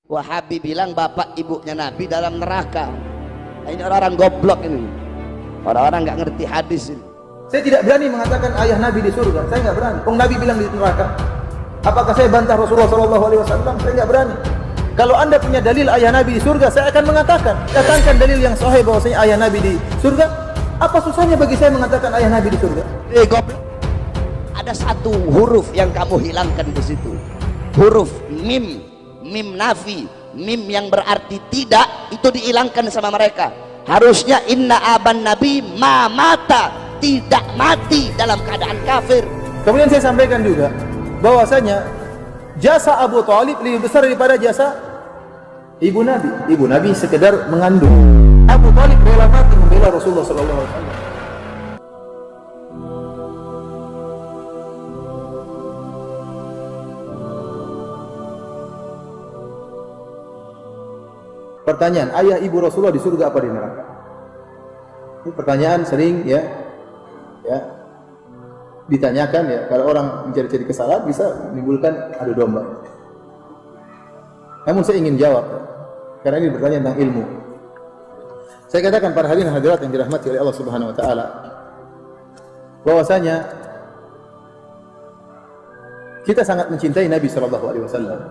Wahabi bilang bapak ibunya Nabi dalam neraka. Nah, ini orang-orang goblok ini, orang-orang nggak ngerti hadis ini. Saya tidak berani mengatakan ayah Nabi di surga. Saya nggak berani. Nabi bilang di neraka. Apakah saya bantah Rasulullah SAW? Saya nggak berani. Kalau anda punya dalil ayah Nabi di surga, saya akan mengatakan. Datangkan dalil yang sahih bahwasanya ayah Nabi di surga. Apa susahnya bagi saya mengatakan ayah Nabi di surga? Goblok. Ada satu huruf yang kamu hilangkan di situ. Huruf mim, mim nafi, mim yang berarti tidak, itu dihilangkan sama mereka. Harusnya inna aban nabi ma mata, tidak mati dalam keadaan kafir. Kemudian saya sampaikan juga bahwasanya jasa Abu Thalib lebih besar daripada jasa ibu Nabi. Ibu Nabi sekedar mengandung. Abu Thalib rela mati membela Rasulullah SAW. Pertanyaan, ayah ibu Rasulullah di surga apa di neraka? Ini pertanyaan sering ya ditanyakan ya. Kalau orang mencari-cari kesalahan bisa menimbulkan adu domba. Namun saya ingin jawab karena ini bertanya tentang ilmu. Saya katakan para hadirin hadirat yang dirahmati oleh Allah Subhanahu wa taala bahwasanya kita sangat mencintai Nabi sallallahu alaihi wasallam.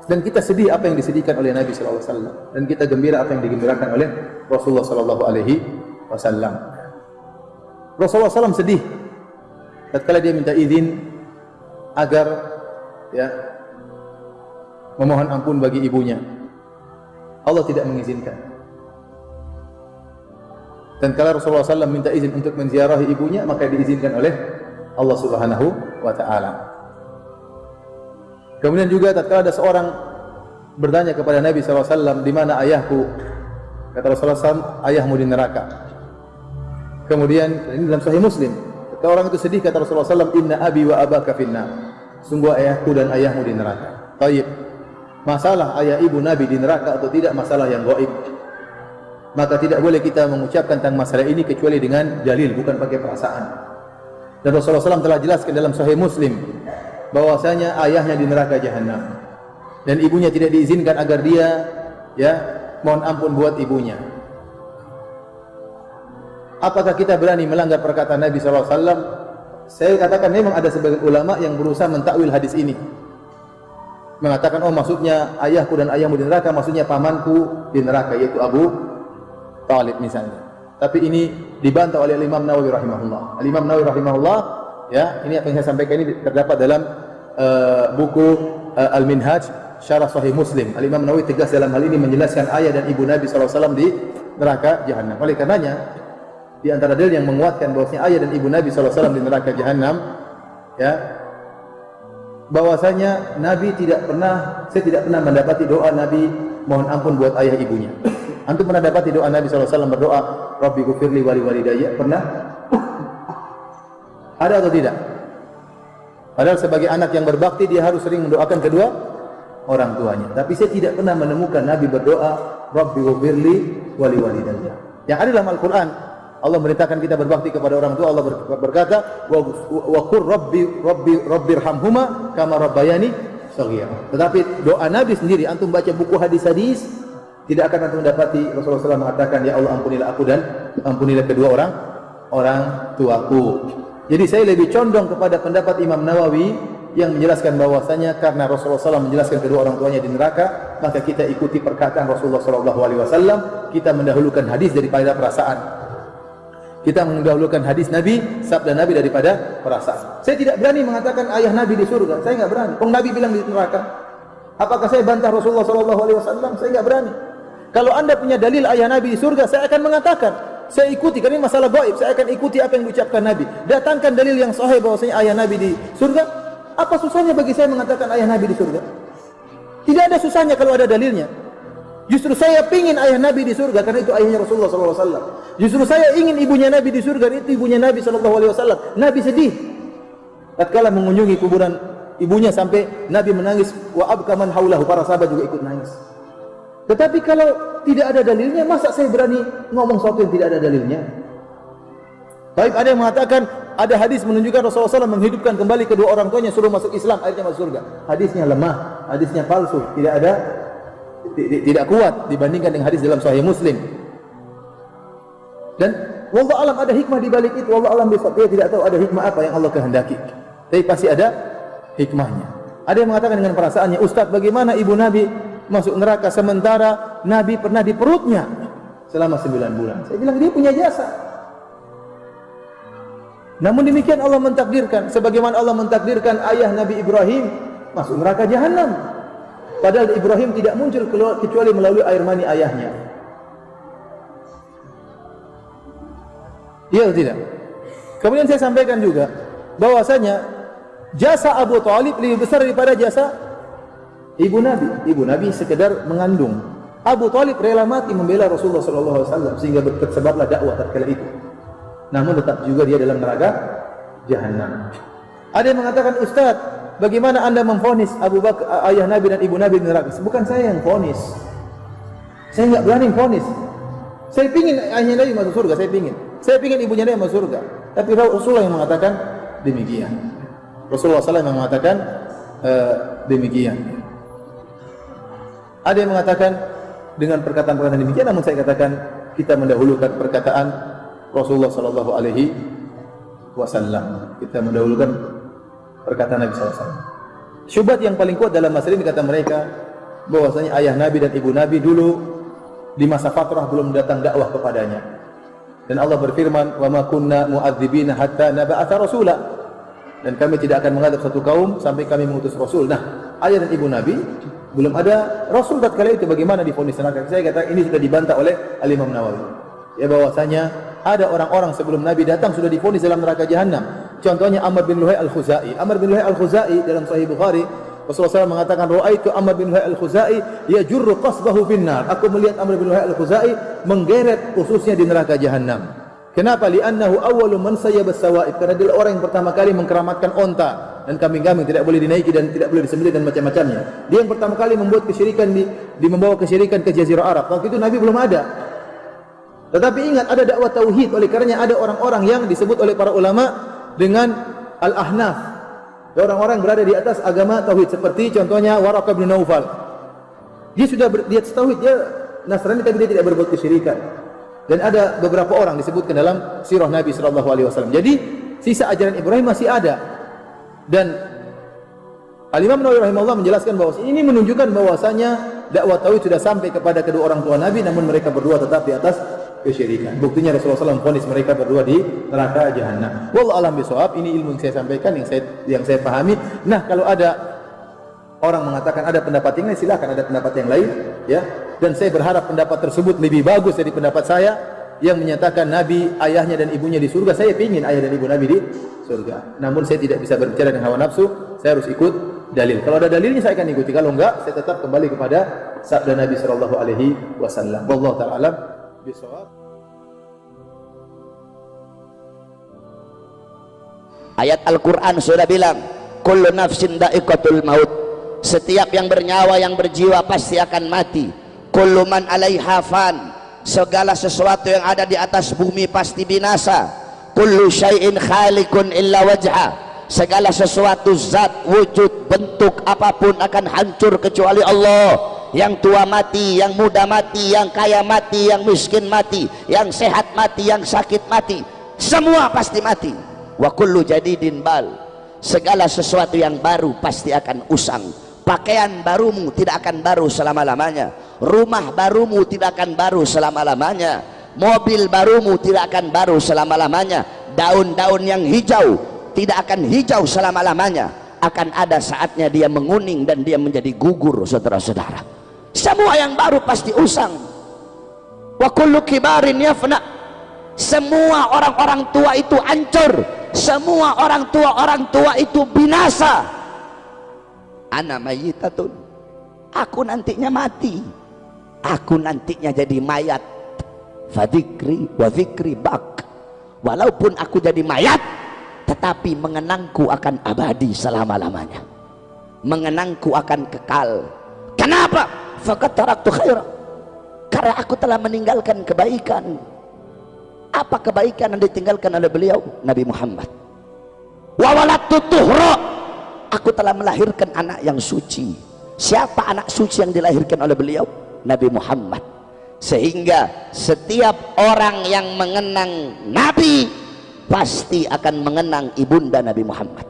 Dan kita sedih apa yang disedihkan oleh Nabi sallallahu alaihi wasallam, dan kita gembira apa yang digembirakan oleh Rasulullah sallallahu alaihi wasallam. Rasulullah SAW sedih tatkala dia minta izin agar ya memohon ampun bagi ibunya. Allah tidak mengizinkan. Dan kalau Rasulullah SAW minta izin untuk menziarahi ibunya, maka diizinkan oleh Allah Subhanahu wa taala. Kemudian juga tatkala ada seorang bertanya kepada Nabi SAW, di mana ayahku? Kata Rasulullah SAW, ayahmu di neraka. Kemudian ini dalam Sahih Muslim. Ketika orang itu sedih, kata Rasulullah SAW, inna abi wa abaka finnar. Sungguh ayahku dan ayahmu di neraka. Taib. Masalah ayah ibu Nabi di neraka atau tidak masalah yang gaib. Maka tidak boleh kita mengucapkan tentang masalah ini kecuali dengan dalil, bukan pakai perasaan. Dan Rasulullah SAW telah jelaskan dalam Sahih Muslim bahwasanya ayahnya di neraka jahanam dan ibunya tidak diizinkan agar dia ya mohon ampun buat ibunya. Apakah kita berani melanggar perkataan Nabi SAW? Saya katakan memang ada sebagian ulama yang berusaha mentakwil hadis ini, mengatakan oh maksudnya ayahku dan ayahmu di neraka, maksudnya pamanku di neraka, yaitu Abu Thalib misalnya. Tapi ini dibantah oleh Imam Nawawi rahimahullah. Imam Nawawi rahimahullah, ya, ini apa yang saya sampaikan ini terdapat dalam buku Al-Minhaj Syarah Sahih Muslim. Al-Imam Nawawi tegas dalam hal ini menjelaskan ayah dan ibu Nabi SAW di neraka jahanam. Oleh karenanya di antara dalil yang menguatkan bahwasanya ayah dan ibu Nabi SAW di neraka jahanam, ya, bahwasanya Nabi saya tidak pernah mendapati doa Nabi mohon ampun buat ayah ibunya. Antum pernah dapati doa Nabi SAW berdoa Rabbi ghufirli wali walidayya? Pernah? Ada atau tidak? Padahal sebagai anak yang berbakti dia harus sering mendoakan kedua orang tuanya. Tapi saya tidak pernah menemukan Nabi berdoa Rabbi ghufirli wali walidayya. Yang ada dalam Al-Quran, Allah merintahkan kita berbakti kepada orang tua. Allah berkata wa qur rabbirhamhuma kama rabbayani shaghira. Tetapi doa Nabi sendiri, antum baca buku hadis-hadis, tidak akan antum mendapati Rasulullah SAW mengatakan ya Allah ampunilah aku dan ampunilah kedua orang tuaku. Jadi saya lebih condong kepada pendapat Imam Nawawi yang menjelaskan bahwasanya karena Rasulullah SAW menjelaskan kedua orang tuanya di neraka, maka kita ikuti perkataan Rasulullah SAW. Kita mendahulukan hadis daripada perasaan. Kita mendahulukan hadis Nabi, sabda Nabi daripada perasaan. Saya tidak berani mengatakan ayah Nabi di surga. Saya nggak berani. Nabi bilang di neraka. Apakah saya bantah Rasulullah SAW? Saya nggak berani. Kalau anda punya dalil ayah Nabi di surga, saya akan mengatakan. Saya ikuti, karena ini masalah gaib. Saya akan ikuti apa yang diucapkan Nabi. Datangkan dalil yang sahih bahwasanya ayah Nabi di surga. Apa susahnya bagi saya mengatakan ayah Nabi di surga? Tidak ada susahnya kalau ada dalilnya. Justru saya pingin ayah Nabi di surga karena itu ayahnya Rasulullah SAW. Justru saya ingin ibunya Nabi di surga, itu ibunya Nabi SAW. Nabi sedih tatkala mengunjungi kuburan ibunya sampai Nabi menangis, wa abka man haulahu, para sahabat juga ikut nangis. Tetapi kalau tidak ada dalilnya, masa saya berani ngomong sesuatu yang tidak ada dalilnya? Baik, ada yang mengatakan ada hadis menunjukkan Rasulullah SAW menghidupkan kembali kedua orang tuanya suruh masuk Islam, akhirnya masuk surga. Hadisnya lemah, hadisnya palsu, tidak ada tidak kuat dibandingkan dengan hadis dalam Sahih Muslim. Dan wallahu alam ada hikmah di balik itu. Wallahu alam bisawab. Dia tidak tahu ada hikmah apa yang Allah kehendaki. Tapi pasti ada hikmahnya. Ada yang mengatakan dengan perasaannya, Ustaz, bagaimana ibu Nabi masuk neraka sementara Nabi pernah di perutnya selama 9 bulan? Saya bilang dia punya jasa. Namun demikian Allah mentakdirkan, sebagaimana Allah mentakdirkan ayah Nabi Ibrahim masuk neraka jahanam. Padahal Ibrahim tidak muncul keluar kecuali melalui air mani ayahnya. Iya atau tidak? Kemudian saya sampaikan juga bahwasanya jasa Abu Thalib lebih besar daripada jasa ibu Nabi. Ibu Nabi sekedar mengandung. Abu Thalib rela mati membela Rasulullah SAW sehingga tersebarlah dakwah tatkala itu. Namun tetap juga dia dalam neraka jahanam. Ada yang mengatakan, Ustaz, bagaimana anda memvonis Abu Bakar, ayah Nabi dan ibu Nabi di neraka? Bukan saya yang vonis. Saya enggak berani vonis. Saya pingin ayahnya Nabi masuk surga, saya pingin. Saya pingin ibunya Nabi masuk surga. Tapi Rasulullah yang mengatakan demikian. Rasulullah SAW yang mengatakan demikian. Ada yang mengatakan dengan perkataan-perkataan demikian, namun saya katakan kita mendahulukan perkataan Rasulullah sallallahu alaihi wasallam. Kita mendahulukan perkataan Nabi sallallahu alaihi wasallam. Syubhat yang paling kuat dalam masalah ini kata mereka bahwasanya ayah Nabi dan ibu Nabi dulu di masa fatrah belum datang dakwah kepadanya. Dan Allah berfirman, "Wa ma kunna mu'adzibina hatta nab'atha rasula." Dan kami tidak akan mengadab satu kaum sampai kami mengutus rasul. Nah, ayah dan ibu Nabi belum ada rasul tatkala itu, bagaimana divonis neraka? Saya kata ini sudah dibantah oleh Al-Imam Nawawi. Ya bahwasanya ada orang-orang sebelum Nabi datang sudah divonis dalam neraka jahanam. Contohnya Amr bin Luhai Al-Khuzai. Amr bin Luhai Al-Khuzai dalam Sahih Bukhari, Rasulullah SAW mengatakan, "Ra'aitu Amr bin Luhai Al-Khuzai yajurru qasbahu finnar." Aku melihat Amr bin Luhai Al-Khuzai menggeret ususnya di neraka jahanam. Kenapa? Li'annahu awwalu man sayyaba as-sawa'ib. Karena dia orang yang pertama kali mengkeramatkan onta dan kambing-kambing tidak boleh dinaiki dan tidak boleh disembelih dan macam-macamnya. Dia yang pertama kali membuat kesyirikan membawa kesyirikan ke Jazirah Arab. Waktu itu Nabi belum ada. Tetapi ingat, ada dakwah tauhid. Oleh karenanya ada orang-orang yang disebut oleh para ulama dengan al-ahnaf. Orang-orang berada di atas agama tauhid, seperti contohnya Waraqah bin Naufal. Dia sudah dia tauhid, dia Nasrani tapi dia tidak berbuat kesyirikan. Dan ada beberapa orang disebutkan dalam sirah Nabi sallallahu alaihi wasallam. Jadi sisa ajaran Ibrahim masih ada. Dan Al-Imam Nawawi rahimahullah menjelaskan bahwa ini menunjukkan bahwasanya dakwah tauhid sudah sampai kepada kedua orang tua Nabi, namun mereka berdua tetap di atas kesyirikan. Buktinya Rasulullah SAW vonis mereka berdua di neraka jahanam. Wallahu a'lam bishawab. Ini ilmu yang saya sampaikan, yang saya pahami. Nah, kalau ada orang mengatakan ada pendapat yang lain, silakan ada pendapat yang lain, ya. Dan saya berharap pendapat tersebut lebih bagus dari pendapat saya yang menyatakan Nabi, ayahnya dan ibunya di surga. Saya ingin ayah dan ibu Nabi di surga. Namun saya tidak bisa berbicara dengan hawa nafsu, saya harus ikut dalil. Kalau ada dalilnya saya akan ikuti. Kalau enggak, saya tetap kembali kepada sabda Nabi sallallahu alaihi wasallam. Wallahu ta'ala alam bishawab. Ayat Al-Quran sudah bilang, kullu nafsin da'iqatul maut. Setiap yang bernyawa, yang berjiwa pasti akan mati. Kullu man 'alaiha fan. Segala sesuatu yang ada di atas bumi pasti binasa. Kullu syai'in khaliqun illa wajha. Segala sesuatu zat, wujud, bentuk apapun akan hancur kecuali Allah. Yang tua mati, yang muda mati, yang kaya mati, yang miskin mati, yang sehat mati, yang sakit mati. Semua pasti mati. Wa kullu jadidin bal. Segala sesuatu yang baru pasti akan usang. Pakaian barumu tidak akan baru selama-lamanya. Rumah barumu tidak akan baru selama-lamanya. Mobil barumu tidak akan baru selama-lamanya. Daun-daun yang hijau tidak akan hijau selama-lamanya. Akan ada saatnya dia menguning dan dia menjadi gugur, saudara-saudara. Semua yang baru pasti usang. Wa kullu kibarin yafna. Semua orang-orang tua itu hancur. Semua orang tua itu binasa. Ana mayyitatun. Aku nantinya mati. Aku nantinya jadi mayat. Fadzikri wa dzikri bak. Walaupun aku jadi mayat, tetapi mengenangku akan abadi selama-lamanya. Mengenangku akan kekal. Kenapa? Faqad taraktu khaira. Karena aku telah meninggalkan kebaikan. Apa kebaikan yang ditinggalkan oleh beliau? Nabi Muhammad. Wa waladtu tuhra. Aku telah melahirkan anak yang suci. Siapa anak suci yang dilahirkan oleh beliau? Nabi Muhammad. Sehingga setiap orang yang mengenang Nabi pasti akan mengenang ibunda Nabi Muhammad.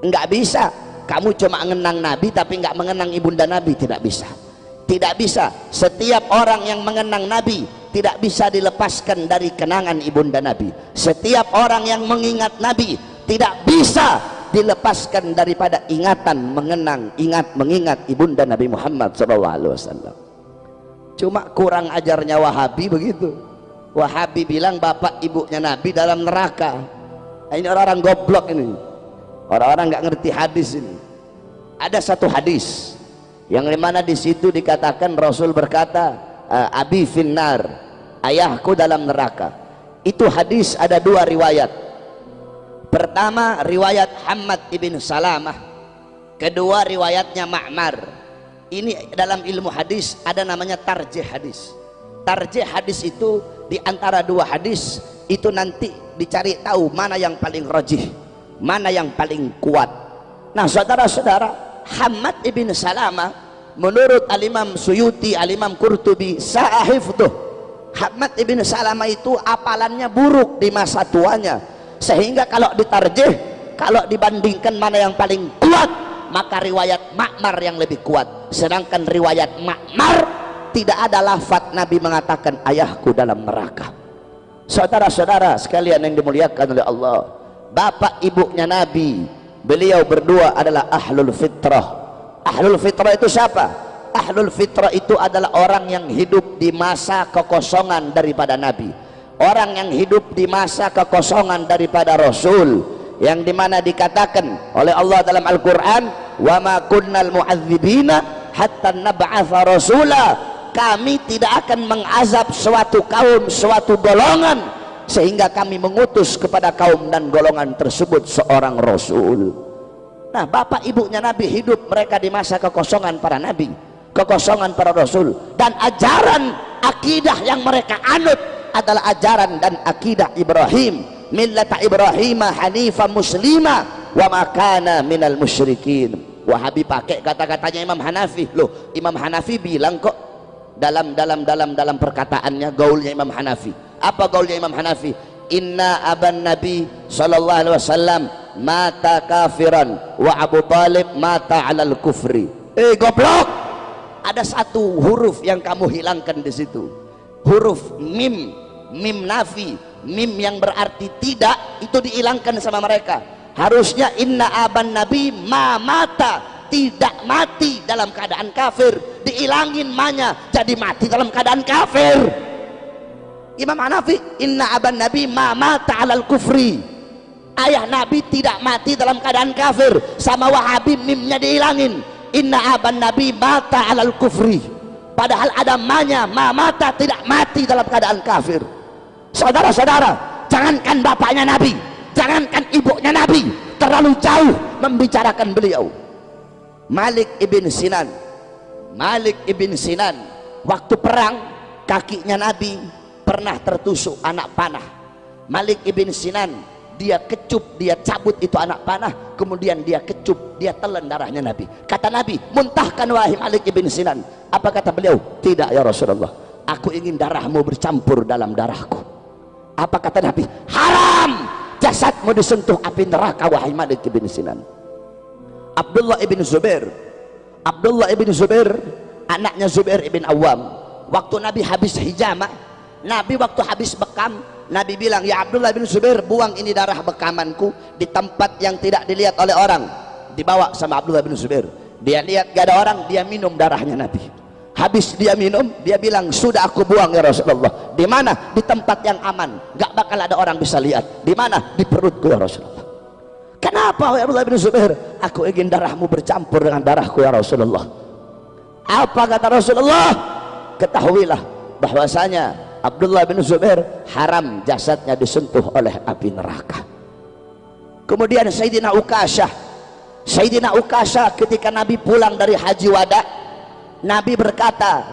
Enggak bisa kamu cuma mengenang Nabi tapi enggak mengenang ibunda Nabi, tidak bisa. Tidak bisa. Setiap orang yang mengenang Nabi tidak bisa dilepaskan dari kenangan ibunda Nabi. Setiap orang yang mengingat Nabi tidak bisa dilepaskan daripada ingatan mengingat ibunda Nabi Muhammad SAW. Cuma kurang ajarnya Wahabi begitu. Wahabi bilang bapak ibunya Nabi dalam neraka. Ini orang-orang goblok ini, orang-orang nggak ngerti hadis ini. Ada satu hadis yang dimana di situ dikatakan Rasul berkata, abi finnar, ayahku dalam neraka. Itu hadis ada dua riwayat. Pertama riwayat Hammad ibn Salamah, kedua riwayatnya Ma'mar. Ini dalam ilmu hadis ada namanya tarjih hadis. Tarjih hadis itu di antara dua hadis itu nanti dicari tahu mana yang paling rajih, mana yang paling kuat. Nah saudara-saudara, Hammad ibn Salamah menurut Al-Imam Suyuti, Al-Imam Qurtubi, sa'ahifduh, Hammad ibn Salamah itu apalannya buruk di masa tuanya, sehingga kalau ditarjih, kalau dibandingkan mana yang paling kuat, maka riwayat Ma'mar yang lebih kuat. Sedangkan riwayat Ma'mar tidak ada lafaz Nabi mengatakan ayahku dalam neraka. Saudara-saudara sekalian yang dimuliakan oleh Allah, bapak ibunya Nabi, beliau berdua adalah ahlul fitrah. Ahlul fitrah itu siapa? Ahlul fitrah itu adalah orang yang hidup di masa kekosongan daripada Nabi, orang yang hidup di masa kekosongan daripada Rasul, yang dimana dikatakan oleh Allah dalam Al-Quran, wa ma kunnal mu'adzibina hatta nab'atha rasula, kami tidak akan mengazab suatu kaum, suatu golongan sehingga kami mengutus kepada kaum dan golongan tersebut seorang Rasul. Nah bapak ibunya Nabi hidup mereka di masa kekosongan para Nabi, kekosongan para Rasul, dan ajaran akidah yang mereka anut adalah ajaran dan akidah Ibrahim, millata Ibrahim hanifah muslimah wa makana minal musyrikin. Wahabi pakai kata-katanya Imam Hanafi. Loh, Imam Hanafi bilang kok dalam perkataannya, gaulnya Imam Hanafi. Apa gaulnya Imam Hanafi? Inna aban Nabi sallallahu alaihi wasallam mata kafiran wa Abu Talib mata alal kufri. Goblok, ada satu huruf yang kamu hilangkan di situ, huruf mim, mim nafi, mim yang berarti tidak, itu dihilangkan sama mereka. Harusnya inna aban Nabi ma mata, tidak mati dalam keadaan kafir, dihilangin manya jadi mati dalam keadaan kafir. Imam Hanafi inna aban Nabi ma mata alal kufri, ayah Nabi tidak mati dalam keadaan kafir. Sama Wahabi mimnya dihilangin, inna aban Nabi mata alal kufri, padahal ada manya ma mata, tidak mati dalam keadaan kafir. Saudara-saudara, jangankan bapaknya Nabi, jangankan ibunya Nabi, terlalu jauh membicarakan beliau. Malik ibn Sinan, Malik ibn Sinan, waktu perang kakinya Nabi pernah tertusuk anak panah. Malik ibn Sinan dia kecup, dia cabut itu anak panah, kemudian dia kecup, dia telan darahnya Nabi. Kata Nabi, muntahkan wahai Malik ibn Sinan. Apa kata beliau? Tidak ya Rasulullah, aku ingin darahmu bercampur dalam darahku. Apa kata Nabi? Haram jasadmu disentuh api neraka wahai Malik ibn Sinan. Abdullah ibn Zubair, Abdullah ibn Zubair anaknya Zubair ibn Awam, waktu Nabi habis hijamah, Nabi waktu habis bekam, Nabi bilang, ya Abdullah bin Zubair, buang ini darah bekamanku di tempat yang tidak dilihat oleh orang. Dibawa sama Abdullah bin Zubair, dia lihat gak ada orang, dia minum darahnya Nabi. Habis dia minum, dia bilang, sudah aku buang ya Rasulullah. Di mana? Di tempat yang aman, gak bakal ada orang bisa lihat. Di mana? Di perutku ya Rasulullah. Kenapa ya Abdullah bin Zubair? Aku ingin darahmu bercampur dengan darahku ya Rasulullah. Apa kata Rasulullah? Ketahuilah bahwasanya Abdullah bin Zubair haram jasadnya disentuh oleh api neraka. Kemudian Sayyidina Uqasyah, Sayyidina Uqasyah ketika Nabi pulang dari haji wada, Nabi berkata,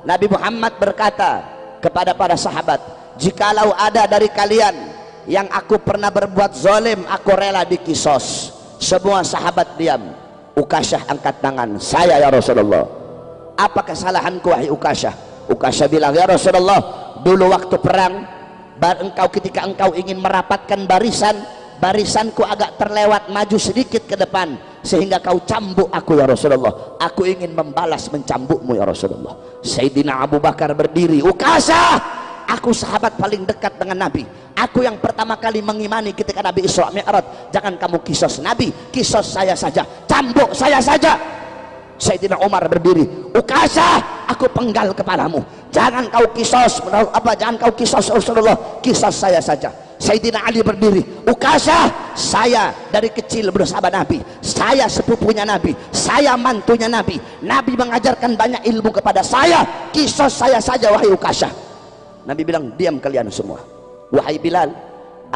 Nabi Muhammad berkata kepada para sahabat, jikalau ada dari kalian yang aku pernah berbuat zalim, aku rela dikisos. Semua sahabat diam. Ukasyah angkat tangan, saya ya Rasulullah. Apa kesalahanku wahai Ukasyah? Ukasyah bilang, ya Rasulullah, dulu waktu perang, ketika engkau ingin merapatkan barisanku agak terlewat maju sedikit ke depan, sehingga kau cambuk aku ya Rasulullah. Aku ingin membalas mencambukmu ya Rasulullah. Sayyidina Abu Bakar berdiri, Ukasyah, aku sahabat paling dekat dengan Nabi, aku yang pertama kali mengimani ketika Nabi Isra Mi'raj. Jangan kamu kisos Nabi, kisos saya saja, cambuk saya saja. Sayyidina Umar berdiri, Ukasyah, aku penggal kepalamu, jangan kau kisos jangan kau kisos Rasulullah, kisos saya saja. Sayyidina Ali berdiri, Ukasyah, saya dari kecil bersama Nabi, saya sepupunya Nabi, saya mantunya Nabi, Nabi mengajarkan banyak ilmu kepada saya, kisos saya saja wahai Ukasyah. Nabi bilang, diam kalian semua. Wahai Bilal,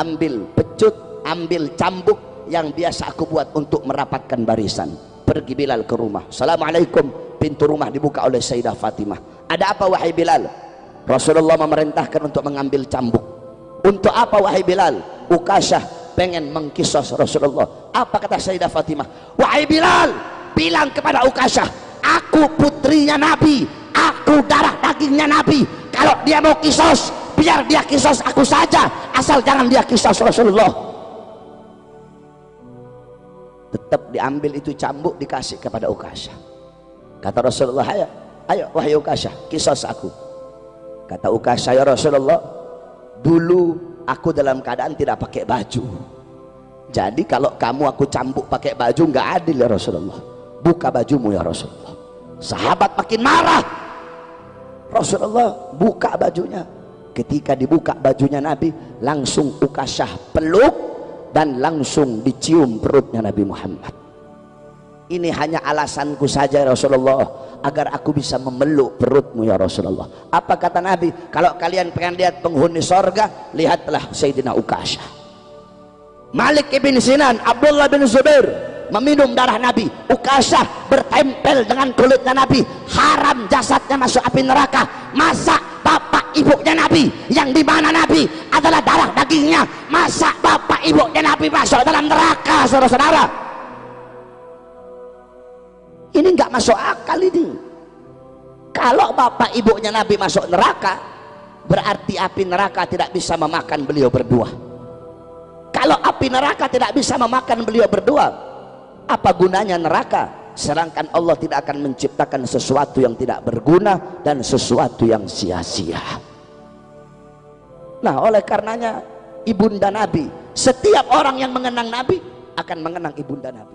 ambil pecut, ambil cambuk yang biasa aku buat untuk merapatkan barisan. Pergi Bilal ke rumah. Assalamualaikum. Pintu rumah dibuka oleh Sayyidah Fatimah. Ada apa wahai Bilal? Rasulullah memerintahkan untuk mengambil cambuk. Untuk apa wahai Bilal? Ukasyah pengen mengkisos Rasulullah. Apa kata Sayyidah Fatimah? Wahai Bilal, bilang kepada Ukasyah, aku putrinya Nabi, aku darah dagingnya Nabi. Kalau dia mau kisos, biar dia kisos aku saja, asal jangan dia kisos Rasulullah. Tetap diambil itu cambuk, dikasih kepada Ukasyah. Kata Rasulullah, ayo wahai Ukasyah, kisos aku. Kata Ukasyah, ya Rasulullah, dulu aku dalam keadaan tidak pakai baju, jadi kalau kamu aku cambuk pakai baju nggak adil ya Rasulullah. Buka bajumu ya Rasulullah. Sahabat makin marah. Rasulullah buka bajunya. Ketika dibuka bajunya Nabi, langsung Ukasyah peluk dan langsung dicium perutnya Nabi Muhammad. Ini hanya alasanku saja ya Rasulullah, agar aku bisa memeluk perutmu ya Rasulullah. Apa kata Nabi? Kalau kalian pengen lihat penghuni sorga, lihatlah Sayyidina Ukasyah. Malik ibn Sinan, Abdullah bin Zubair meminum darah Nabi. Ukasyah bertempel dengan kulitnya Nabi, haram jasadnya masuk api neraka. Masa bapak ibunya Nabi, yang dimana Nabi adalah darah dagingnya, masa bapak ibunya Nabi masuk dalam neraka? Saudara-saudara, ini nggak masuk akal ini. Kalau bapak ibunya Nabi masuk neraka, berarti api neraka tidak bisa memakan beliau berdua. Kalau api neraka tidak bisa memakan beliau berdua, apa gunanya neraka? Sedangkan Allah tidak akan menciptakan sesuatu yang tidak berguna dan sesuatu yang sia-sia. Nah, oleh karenanya ibunda Nabi, setiap orang yang mengenang Nabi akan mengenang ibunda Nabi.